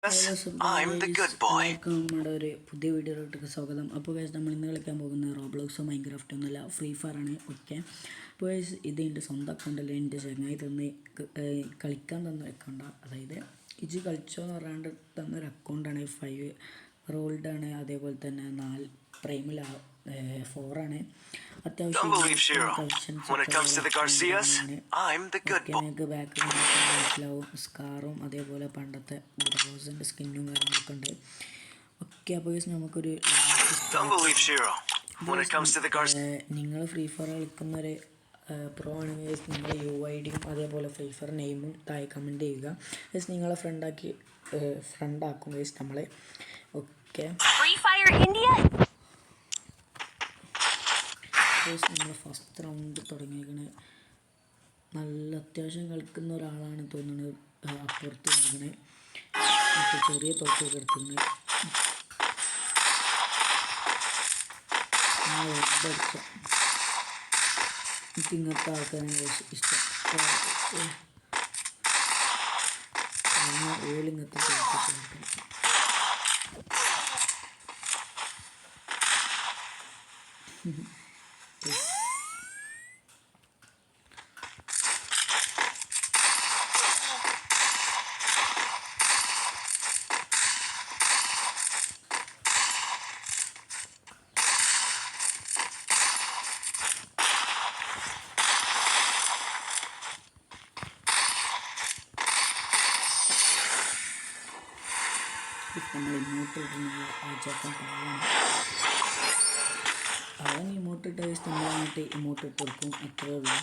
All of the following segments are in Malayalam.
I'm the good boy. എല്ലാവർക്കും നമ്മുടെ ഒരു പുതിയ വീഡിയോയിലോട്ട് സ്വാഗതം. അപ്പോൾ ഗൈസ് നമ്മൾ ഇന്ന് കളിക്കാൻ പോകുന്ന റോബ്ലോക്സോ മൈൻക്രാഫ്റ്റ് ഒന്നുമല്ല, ഫ്രീ ഫയർ ആണ്. ഓക്കെ, അപ്പോൾ ഗൈസ് ഇത് എൻ്റെ സ്വന്തം അക്കൗണ്ടല്ല, എൻ്റെ ചങ്ങായി തന്ന് കളിക്കാൻ തന്ന അക്കൗണ്ടാണ്. അതായത് ഇത് കളിച്ചോ എന്ന് പറയാണ്ട് തന്നൊരു അക്കൗണ്ടാണ്. 5 റോൾഡാണ്, അതേപോലെ തന്നെ 4 പ്രൈമിലാണ്, 4 അത്യാവശ്യം ഞങ്ങൾക്ക് ബാക്ക് മനസ്സിലാവും. സ്കാറും അതേപോലെ പണ്ടത്തെ റോസിൻ്റെ സ്കിന്നും കാര്യങ്ങളൊക്കെ ഉണ്ട്. ഓക്കെ, അപ്പോൾ നമുക്കൊരു നിങ്ങൾ ഫ്രീ ഫയർ കളിക്കുന്നൊരു പ്രോ ആണെങ്കിൽ നിങ്ങളുടെ UID അതേപോലെ ഫ്രീ ഫയർ നെയിമും താഴെ കമൻറ്റ് ചെയ്യുക. ഗൈസ് നിങ്ങളെ ഫ്രണ്ടാക്കും ഗൈസ് നമ്മളെ. ഓക്കെ, നമ്മൾ ഫസ്റ്റ് റൗണ്ട് തുടങ്ങിയിരിക്കണേ. നല്ല അത്യാവശ്യം കളിക്കുന്ന ഒരാളാണ് തോന്നുന്നത്. അപ്പുറത്ത് നിൽക്കണേ, മറ്റേ ചെറിയ തോക്കൊക്കെ എടുക്കുന്നത്. എനിക്ക് ഇങ്ങനത്തെ ആൾക്കാരാണ് ഇഷ്ടം. ഓലിങ്ങനത്തെ തോക്കൊക്കെ എടുക്കണം. നമ്മൾ ഇമോട്ട് ഇടുന്നത് ആ ചേട്ടൻ പാവാണ്. അവൻ ഇമോട്ട് ഇട്ട നമ്മളായിട്ട് ഇമോട്ട് ഇട്ട് കൊടുക്കും, അത്രേ ഉള്ളൂ.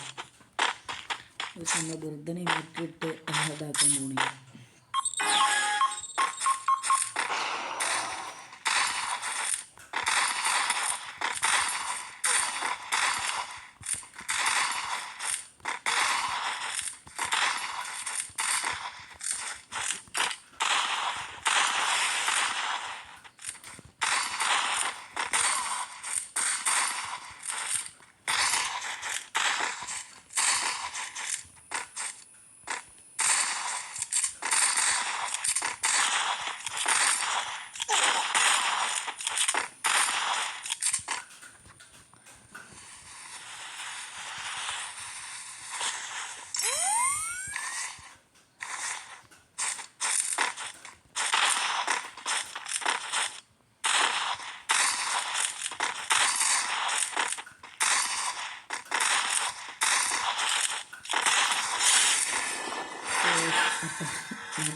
നമ്മൾ വെറുതെ ഇമോട്ട് ഇട്ട് ഇതാക്കാൻ പോണില്ല.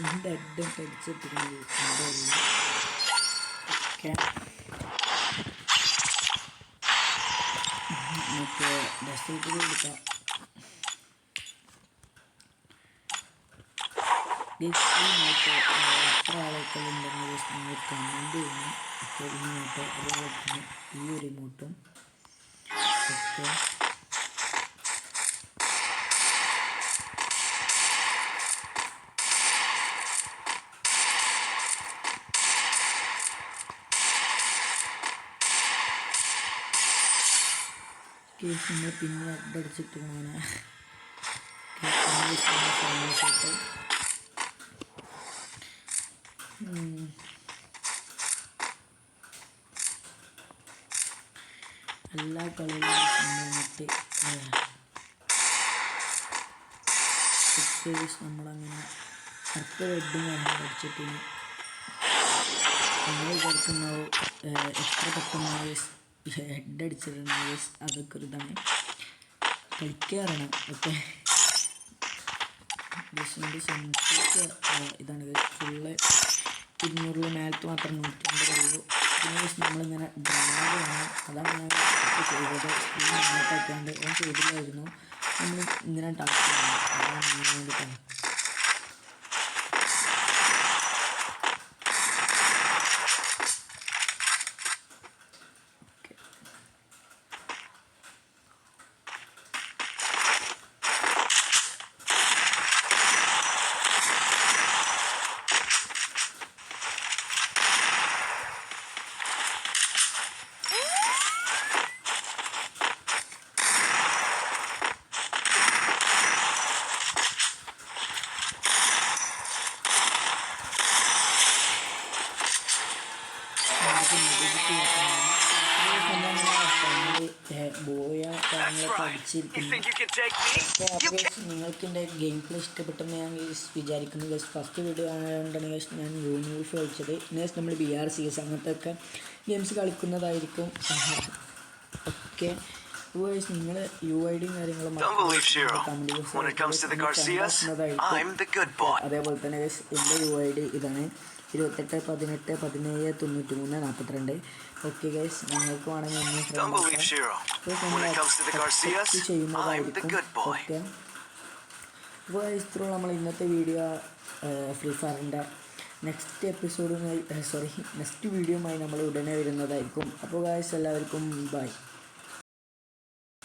എൻ്റെ അഡ്ഡം കടിച്ചിട്ടിരുന്നത്. ഓക്കെ, മറ്റേ ഡെസ്റ്റിലേക്ക് കൊടുക്കാം. മറ്റേ എത്ര ആളൊക്കെ ഉണ്ടെങ്കിൽ നിങ്ങൾ കമൻറ്റ് ചെയ്യണം. അപ്പോൾ ഇങ്ങോട്ട് അതേപോലെ തന്നെ ഈ ഒരു ഇമോട്ടും. ഓക്കെ, നമ്മൾ പിന്നെ അഡടിച്ചിട്ട് പോകാനാ. എല്ലാ കളികളും സമയത്ത് നമ്മളങ്ങനെ അടുത്ത ഹെഡും അടിച്ചിട്ട് നമ്മൾ വിചാരിക്കുന്നത് എത്ര പെട്ടെന്ന് ഹെഡ് അടിച്ചിട്ടുണ്ട്. അതൊക്കെ ഒരു ഇതാണ്, കളിക്കാറാണ്. ഓക്കെ, ഇതാണ് ഫുള്ള് 200 മേലത്ത് മാത്രം 150 കഴിയുള്ളൂ. പിന്നെ നമ്മളിങ്ങനെ ഡ്രാഗാണ്, അതാണ് ഞാൻ ചെയ്തത്. സ്ക്രീൻ അങ്ങോട്ടേക്കാണ്ട് ഓൺ ചെയ്തില്ലായിരുന്നു, നമ്മൾ ഇങ്ങനെ ടാസ്ക് ചെയ്യുന്നത്. അതാണ് ഞാൻ വേണ്ടിയിട്ടാണ്. ബോയ കാര്യങ്ങളൊക്കെ അടിച്ചിരിക്കുന്നു. നിങ്ങൾക്ക് എൻ്റെ ഗെയിം പ്ലേ ഇഷ്ടപ്പെട്ടെന്ന് ഞാൻ വിചാരിക്കുന്നു. ഫസ്റ്റ് വീഡിയോ ആയതുകൊണ്ടാണ് ഞാൻ യൂണിവേഴ്സ് കളിച്ചത്. നെക്സ്റ്റ് നമ്മൾ BRCS അങ്ങനത്തെ ഒക്കെ ഗെയിംസ് കളിക്കുന്നതായിരിക്കും. ഓക്കെ, നിങ്ങൾ UID കാര്യങ്ങളും അതേപോലെ തന്നെ എൻ്റെ UID ഇതാണ് 28 18 17 93 42. ഓക്കെ ഗൈസ്, നിങ്ങൾക്ക് വേണമെങ്കിൽ ചെയ്യുന്നതായിരിക്കും. ഓക്കെ, അപ്പോൾ ഇത്രയും നമ്മൾ ഇന്നത്തെ വീഡിയോ ഫ്രീ ഫയറിൻ്റെ നെക്സ്റ്റ് വീഡിയോയുമായി നമ്മൾ ഉടനെ വരുന്നതായിരിക്കും. അപ്പോൾ ഗൈസ് എല്ലാവർക്കും ബൈ.